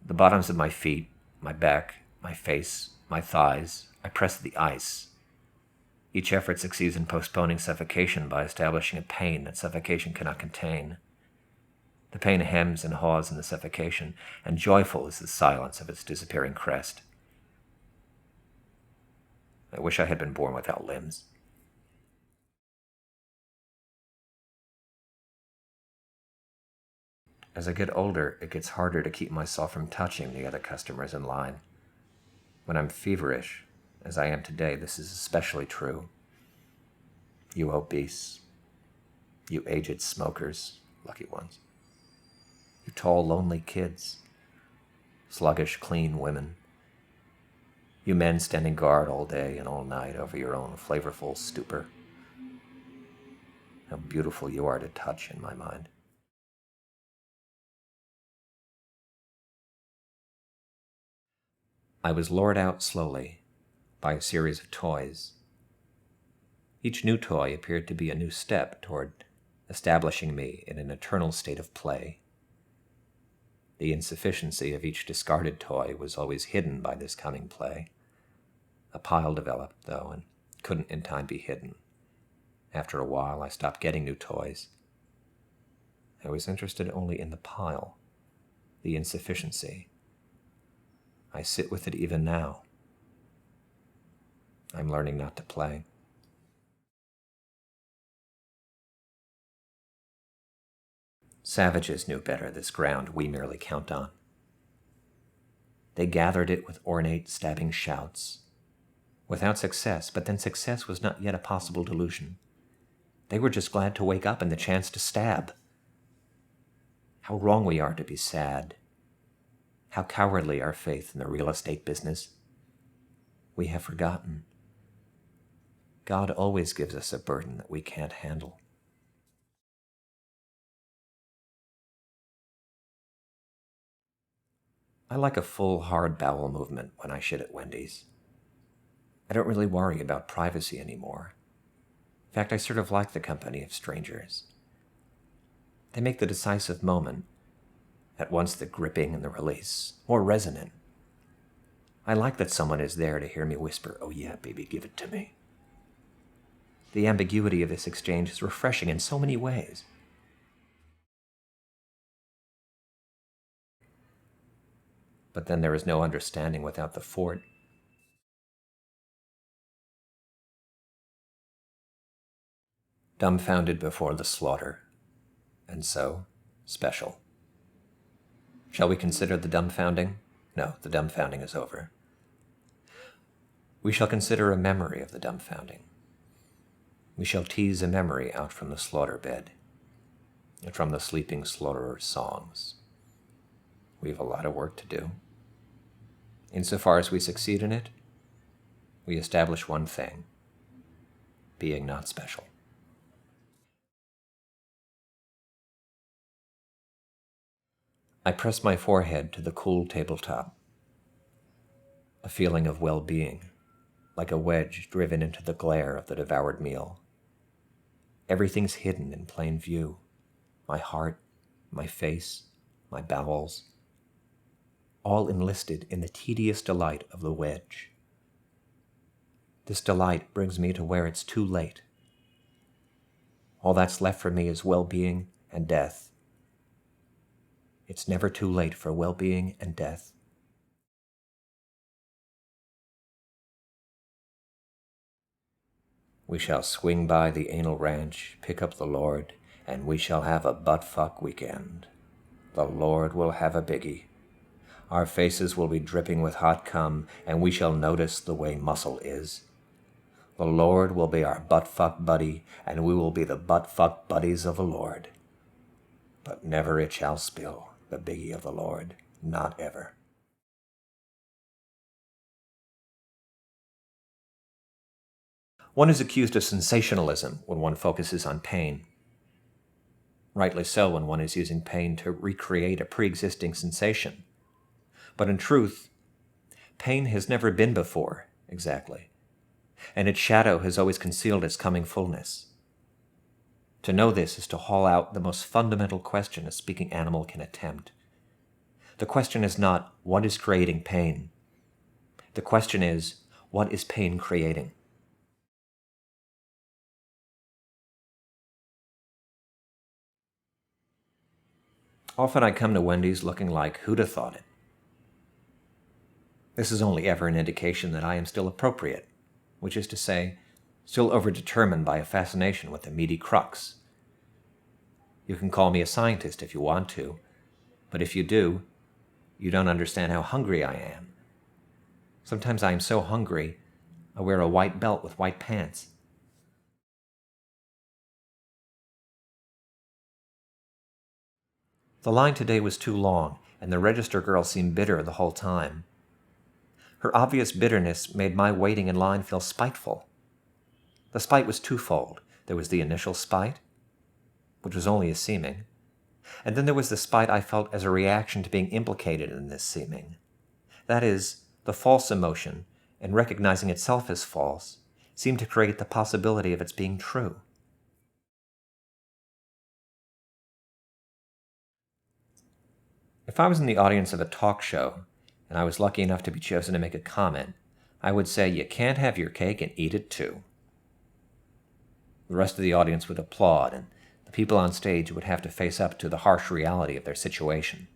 The bottoms of my feet, my back, my face, my thighs, I press the ice. Each effort succeeds in postponing suffocation by establishing a pain that suffocation cannot contain. The pain hems and haws in the suffocation, and joyful is the silence of its disappearing crest. I wish I had been born without limbs. As I get older, it gets harder to keep myself from touching the other customers in line. When I'm feverish, as I am today, this is especially true. You obese, you aged smokers, lucky ones. You tall, lonely kids, sluggish, clean women. You men standing guard all day and all night over your own flavorful stupor. How beautiful you are to touch in my mind. I was lured out slowly by a series of toys. Each new toy appeared to be a new step toward establishing me in an eternal state of play. The insufficiency of each discarded toy was always hidden by this coming play. A pile developed, though, and couldn't in time be hidden. After a while, I stopped getting new toys. I was interested only in the pile, the insufficiency. I sit with it even now. I'm learning not to play. Savages knew better this ground we merely count on. They gathered it with ornate, stabbing shouts. Without success, but then success was not yet a possible delusion. They were just glad to wake up and the chance to stab. How wrong we are to be sad. How cowardly our faith in the real estate business. We have forgotten. God always gives us a burden that we can't handle. I like a full, hard bowel movement when I shit at Wendy's. I don't really worry about privacy anymore. In fact, I sort of like the company of strangers. They make the decisive moment, at once the gripping and the release, more resonant. I like that someone is there to hear me whisper, "Oh yeah, baby, give it to me." The ambiguity of this exchange is refreshing in so many ways. But then there is no understanding without the fort. Dumbfounded before the slaughter, and so special. Shall we consider the dumbfounding? No, the dumbfounding is over. We shall consider a memory of the dumbfounding. We shall tease a memory out from the slaughter bed, and from the sleeping slaughterer songs. We have a lot of work to do. Insofar as we succeed in it, we establish one thing: being not special. I press my forehead to the cool tabletop. A feeling of well-being, like a wedge driven into the glare of the devoured meal. Everything's hidden in plain view. My heart, my face, my bowels, all enlisted in the tedious delight of the wedge. This delight brings me to where it's too late. All that's left for me is well-being and death. It's never too late for well-being and death. We shall swing by the anal ranch, pick up the Lord, and we shall have a butt-fuck weekend. The Lord will have a biggie. Our faces will be dripping with hot cum, and we shall notice the way muscle is. The Lord will be our butt-fuck buddy, and we will be the butt-fuck buddies of the Lord. But never it shall spill, the biggie of the Lord, not ever. One is accused of sensationalism when one focuses on pain. Rightly so when one is using pain to recreate a pre-existing sensation. But in truth, pain has never been before, exactly, and its shadow has always concealed its coming fullness. To know this is to haul out the most fundamental question a speaking animal can attempt. The question is not, what is creating pain? The question is, what is pain creating? Often I come to Wendy's looking like, who'd have thought it? This is only ever an indication that I am still appropriate, which is to say, still overdetermined by a fascination with the meaty crux. You can call me a scientist if you want to, but if you do, you don't understand how hungry I am. Sometimes I am so hungry, I wear a white belt with white pants. The line today was too long, and the register girl seemed bitter the whole time. Her obvious bitterness made my waiting in line feel spiteful. The spite was twofold. There was the initial spite, which was only a seeming, and then there was the spite I felt as a reaction to being implicated in this seeming. That is, the false emotion, and recognizing itself as false, seemed to create the possibility of its being true. If I was in the audience of a talk show, and I was lucky enough to be chosen to make a comment, I would say, you can't have your cake and eat it too. The rest of the audience would applaud, and the people on stage would have to face up to the harsh reality of their situation.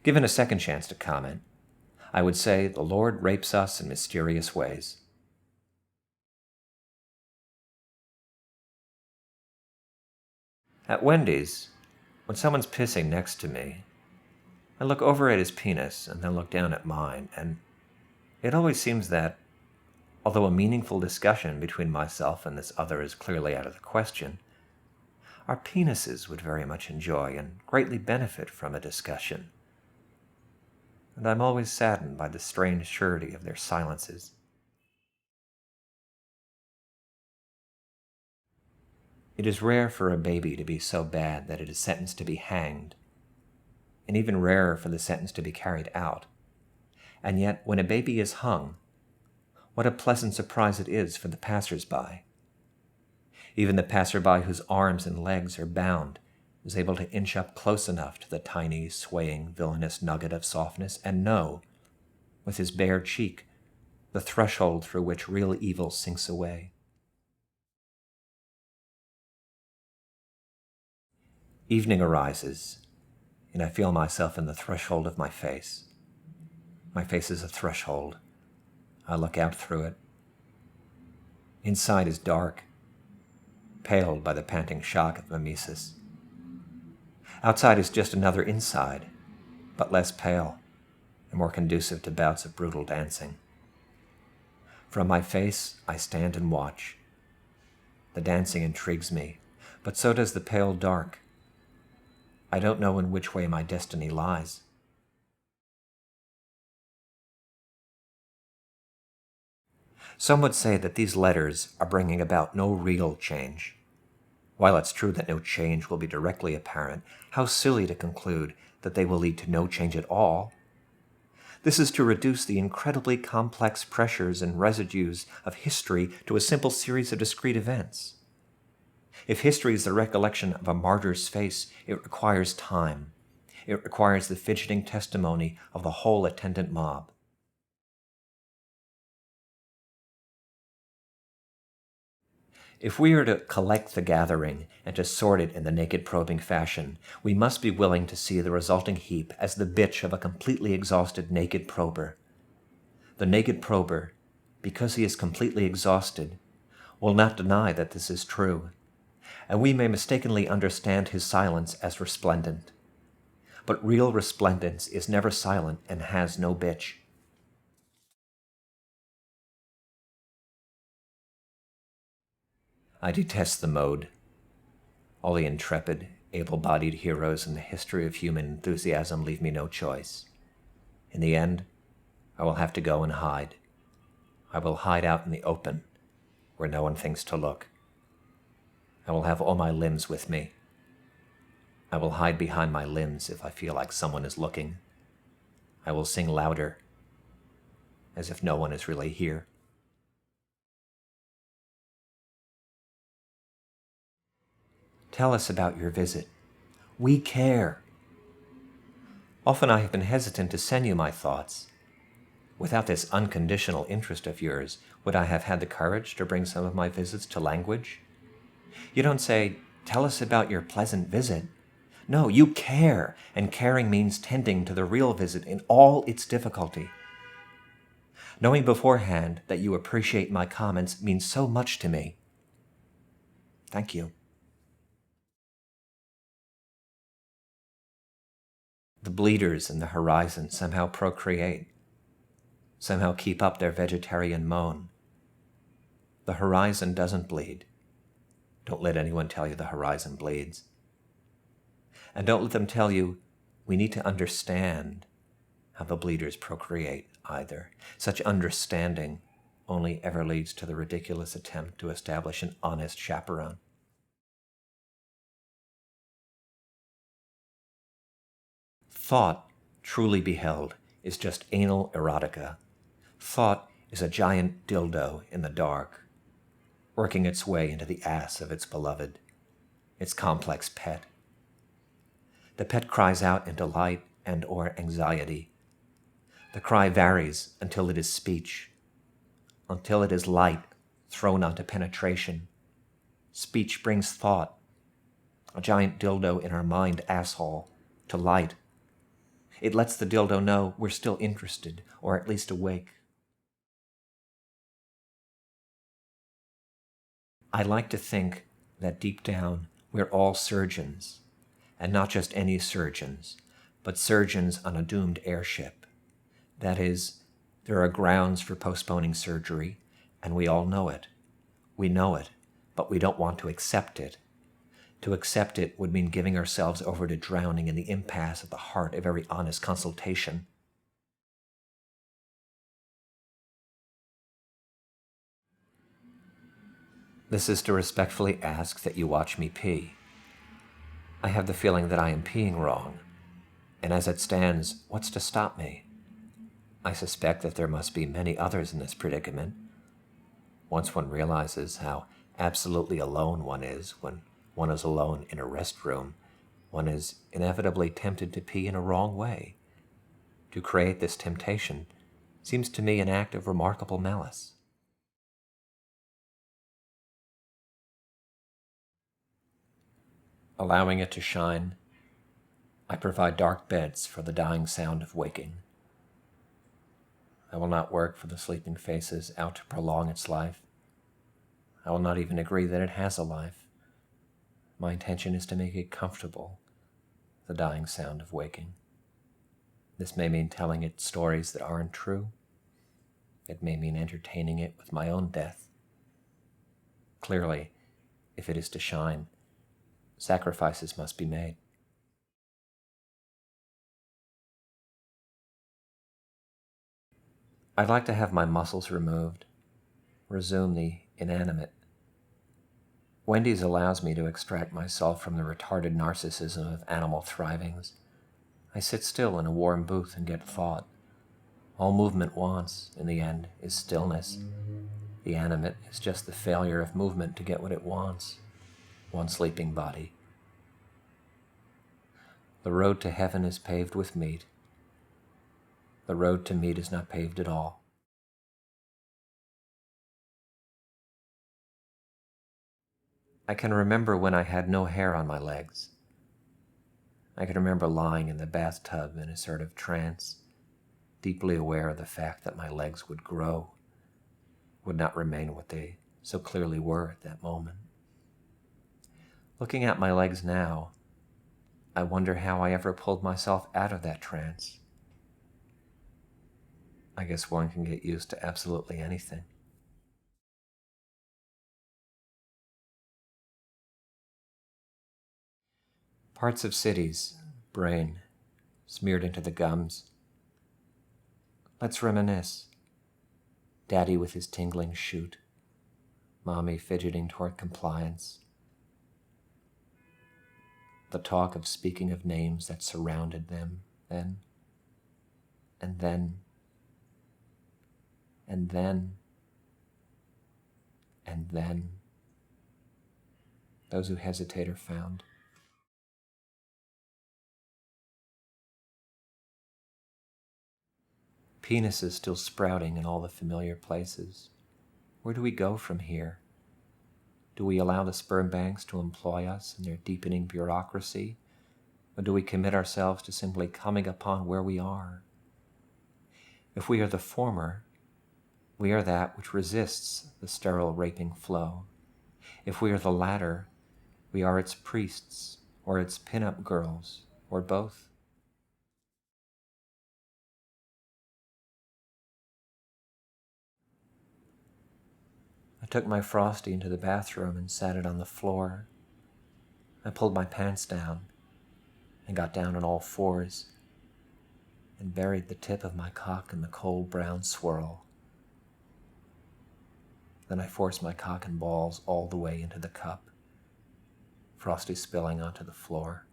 Given a second chance to comment, I would say, the Lord rapes us in mysterious ways. At Wendy's, when someone's pissing next to me, I look over at his penis and then look down at mine, and it always seems that, although a meaningful discussion between myself and this other is clearly out of the question, our penises would very much enjoy and greatly benefit from a discussion. And I'm always saddened by the strange surety of their silences. It is rare for a baby to be so bad that it is sentenced to be hanged, and even rarer for the sentence to be carried out. And yet, when a baby is hung, what a pleasant surprise it is for the passers-by. Even the passer-by whose arms and legs are bound is able to inch up close enough to the tiny, swaying, villainous nugget of softness and know, with his bare cheek, the threshold through which real evil sinks away. Evening arises, and I feel myself in the threshold of my face. My face is a threshold. I look out through it. Inside is dark, paled by the panting shock of mimesis. Outside is just another inside, but less pale and more conducive to bouts of brutal dancing. From my face, I stand and watch. The dancing intrigues me, but so does the pale dark. I don't know in which way my destiny lies. Some would say that these letters are bringing about no real change. While it's true that no change will be directly apparent, how silly to conclude that they will lead to no change at all. This is to reduce the incredibly complex pressures and residues of history to a simple series of discrete events. If history is the recollection of a martyr's face, it requires time. It requires the fidgeting testimony of the whole attendant mob. If we are to collect the gathering and to sort it in the naked probing fashion, we must be willing to see the resulting heap as the bitch of a completely exhausted naked prober. The naked prober, because he is completely exhausted, will not deny that this is true, and we may mistakenly understand his silence as resplendent. But real resplendence is never silent and has no bitch. I detest the mode. All the intrepid, able-bodied heroes in the history of human enthusiasm leave me no choice. In the end, I will have to go and hide. I will hide out in the open, where no one thinks to look. I will have all my limbs with me. I will hide behind my limbs if I feel like someone is looking. I will sing louder, as if no one is really here. Tell us about your visit. We care. Often I have been hesitant to send you my thoughts. Without this unconditional interest of yours, would I have had the courage to bring some of my visits to language? You don't say, tell us about your pleasant visit. No, you care, and caring means tending to the real visit in all its difficulty. Knowing beforehand that you appreciate my comments means so much to me. Thank you. The bleeders in the horizon somehow procreate, somehow keep up their vegetarian moan. The horizon doesn't bleed. Don't let anyone tell you the horizon bleeds. And don't let them tell you we need to understand how the bleeders procreate either. Such understanding only ever leads to the ridiculous attempt to establish an honest chaperone. Thought, truly beheld, is just anal erotica. Thought is a giant dildo in the dark, working its way into the ass of its beloved, its complex pet. The pet cries out in delight and or anxiety. The cry varies until it is speech, until it is light thrown onto penetration. Speech brings thought, a giant dildo in our mind asshole, to light. It lets the dildo know we're still interested, or at least awake. I like to think that deep down we're all surgeons, and not just any surgeons, but surgeons on a doomed airship. That is, there are grounds for postponing surgery, and we all know it. We know it, but we don't want to accept it. To accept it would mean giving ourselves over to drowning in the impasse at the heart of every honest consultation. This is to respectfully ask that you watch me pee. I have the feeling that I am peeing wrong, and as it stands, what's to stop me? I suspect that there must be many others in this predicament. Once one realizes how absolutely alone one is when one is alone in a restroom, one is inevitably tempted to pee in a wrong way. To create this temptation seems to me an act of remarkable malice. Allowing it to shine, I provide dark beds for the dying sound of waking. I will not work for the sleeping faces out to prolong its life. I will not even agree that it has a life. My intention is to make it comfortable, the dying sound of waking. This may mean telling it stories that aren't true. It may mean entertaining it with my own death. Clearly, if it is to shine, sacrifices must be made. I'd like to have my muscles removed, resume the inanimate. Wendy's allows me to extract myself from the retarded narcissism of animal thrivings. I sit still in a warm booth and get thought. All movement wants, in the end, is stillness. The animate is just the failure of movement to get what it wants. One sleeping body. The road to heaven is paved with meat. The road to meat is not paved at all. I can remember when I had no hair on my legs. I can remember lying in the bathtub in a sort of trance, deeply aware of the fact that my legs would grow, would not remain what they so clearly were at that moment. Looking at my legs now, I wonder how I ever pulled myself out of that trance. I guess one can get used to absolutely anything. Parts of cities, brain, smeared into the gums. Let's reminisce. Daddy with his tingling shoot. Mommy fidgeting toward compliance. The talk of speaking of names that surrounded them then, and then, and then, and then. Those who hesitate are found. Penises still sprouting in all the familiar places. Where do we go from here? Do we allow the sperm banks to employ us in their deepening bureaucracy? Or do we commit ourselves to simply coming upon where we are? If we are the former, we are that which resists the sterile raping flow. If we are the latter, we are its priests, or its pin-up girls, or both. I took my Frosty into the bathroom and sat it on the floor. I pulled my pants down and got down on all fours and buried the tip of my cock in the cold brown swirl. Then I forced my cock and balls all the way into the cup, Frosty spilling onto the floor.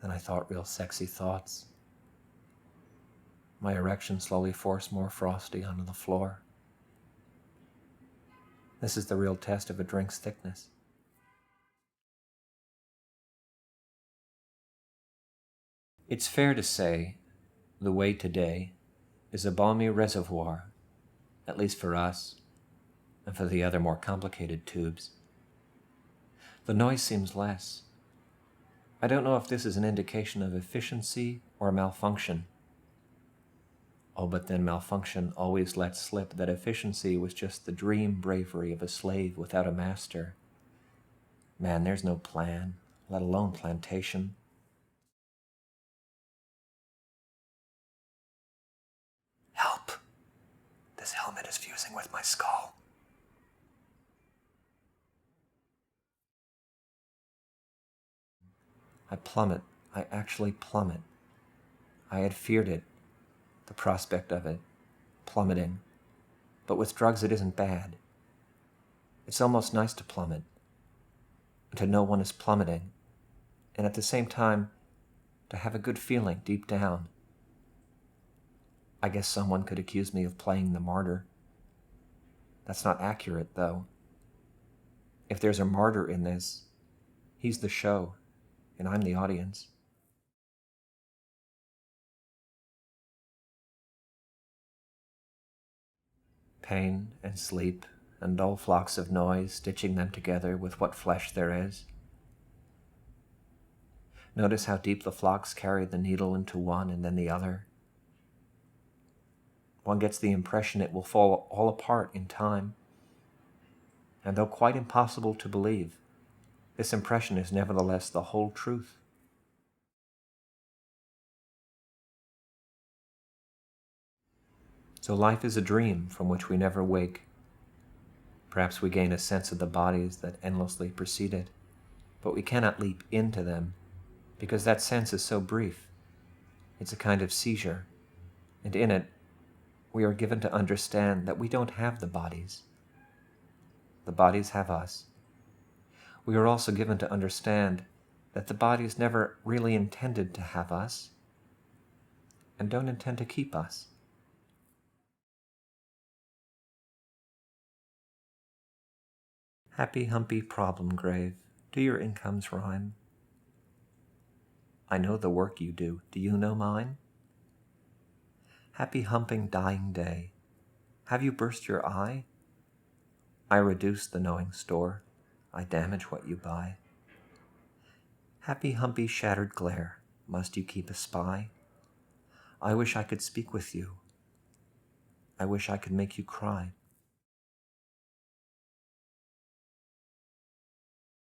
Then I thought real sexy thoughts. My erection slowly forced more Frosty onto the floor. This is the real test of a drink's thickness. It's fair to say the way today is a balmy reservoir, at least for us, and for the other more complicated tubes. The noise seems less. I don't know if this is an indication of efficiency or malfunction. Oh, but then malfunction always lets slip that efficiency was just the dream bravery of a slave without a master. Man, there's no plan, let alone plantation. Help! This helmet is fusing with my skull. I plummet. I actually plummet. I had feared it, the prospect of it, plummeting. But with drugs it isn't bad. It's almost nice to plummet, to know one is plummeting, and at the same time, to have a good feeling deep down. I guess someone could accuse me of playing the martyr. That's not accurate, though. If there's a martyr in this, he's the show, and I'm the audience. Pain and sleep and dull flocks of noise, stitching them together with what flesh there is. Notice how deep the flocks carry the needle into one and then the other. One gets the impression it will fall all apart in time. And though quite impossible to believe, this impression is nevertheless the whole truth. So life is a dream from which we never wake. Perhaps we gain a sense of the bodies that endlessly precede it, but we cannot leap into them, because that sense is so brief. It's a kind of seizure, and in it, we are given to understand that we don't have the bodies. the bodies have us. We are also given to understand that the bodies never really intended to have us and don't intend to keep us. Happy humpy problem grave, do your incomes rhyme? I know the work you do you know mine? Happy humping dying day, have you burst your eye? I reduce the knowing store, I damage what you buy. Happy humpy shattered glare, must you keep a spy? I wish I could speak with you, I wish I could make you cry.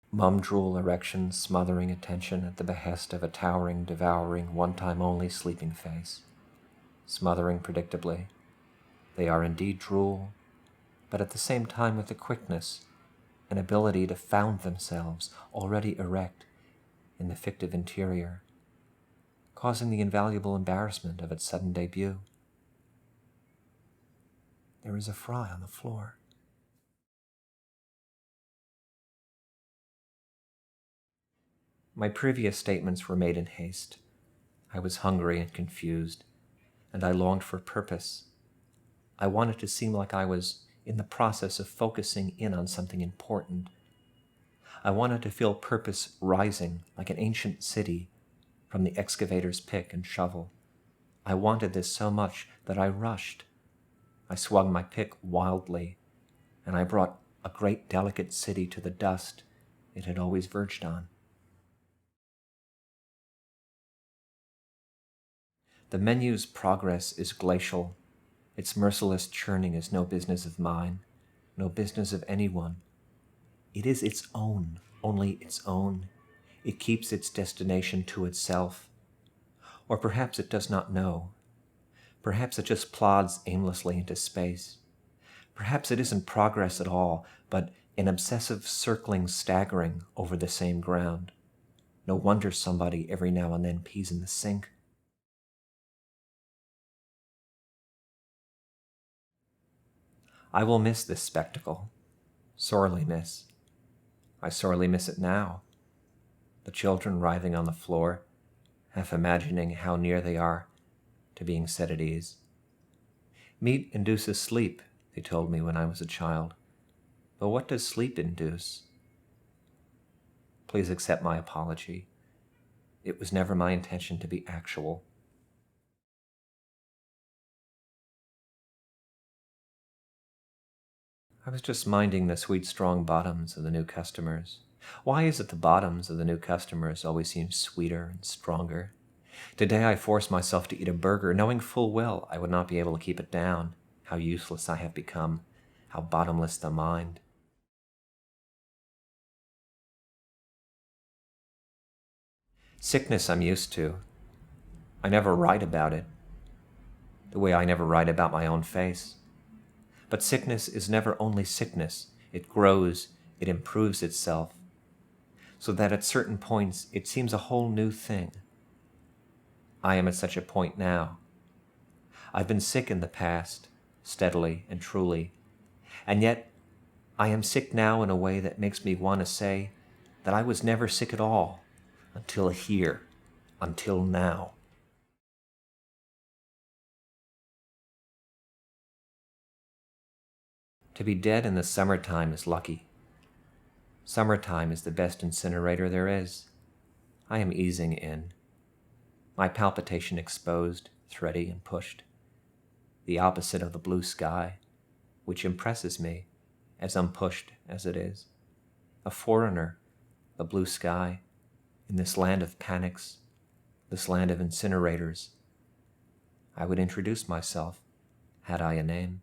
Mum drool erection smothering attention at the behest of a towering, devouring, one-time only sleeping face. Smothering predictably. They are indeed drool, but at the same time with a quickness, an ability to found themselves already erect in the fictive interior, causing the invaluable embarrassment of its sudden debut. There is a fry on the floor. My previous statements were made in haste. I was hungry and confused, and I longed for purpose. I wanted to seem like I was in the process of focusing in on something important. I wanted to feel purpose rising like an ancient city from the excavator's pick and shovel. I wanted this so much that I rushed. I swung my pick wildly, and I brought a great delicate city to the dust it had always verged on. The menu's progress is glacial. Its merciless churning is no business of mine, no business of anyone. It is its own, only its own. It keeps its destination to itself. Or perhaps it does not know. Perhaps it just plods aimlessly into space. Perhaps it isn't progress at all, but an obsessive circling staggering over the same ground. No wonder somebody every now and then pees in the sink. I will miss this spectacle, sorely miss. I sorely miss it now. The children writhing on the floor, half imagining how near they are to being set at ease. Meat induces sleep, they told me when I was a child. But what does sleep induce? Please accept my apology. It was never my intention to be actual. I was just minding the sweet, strong bottoms of the new customers. Why is it the bottoms of the new customers always seem sweeter and stronger? Today I forced myself to eat a burger, knowing full well I would not be able to keep it down. How useless I have become, how bottomless the mind. Sickness I'm used to. I never write about it, the way I never write about my own face. But sickness is never only sickness. It grows, it improves itself, so that at certain points it seems a whole new thing. I am at such a point now. I've been sick in the past, steadily and truly, and yet I am sick now in a way that makes me want to say that I was never sick at all, until here, until now. To be dead in the summertime is lucky. Summertime is the best incinerator there is. I am easing in. My palpitation exposed, thready and pushed. The opposite of the blue sky, which impresses me, as unpushed as it is. A foreigner, the blue sky, in this land of panics, this land of incinerators. I would introduce myself, had I a name.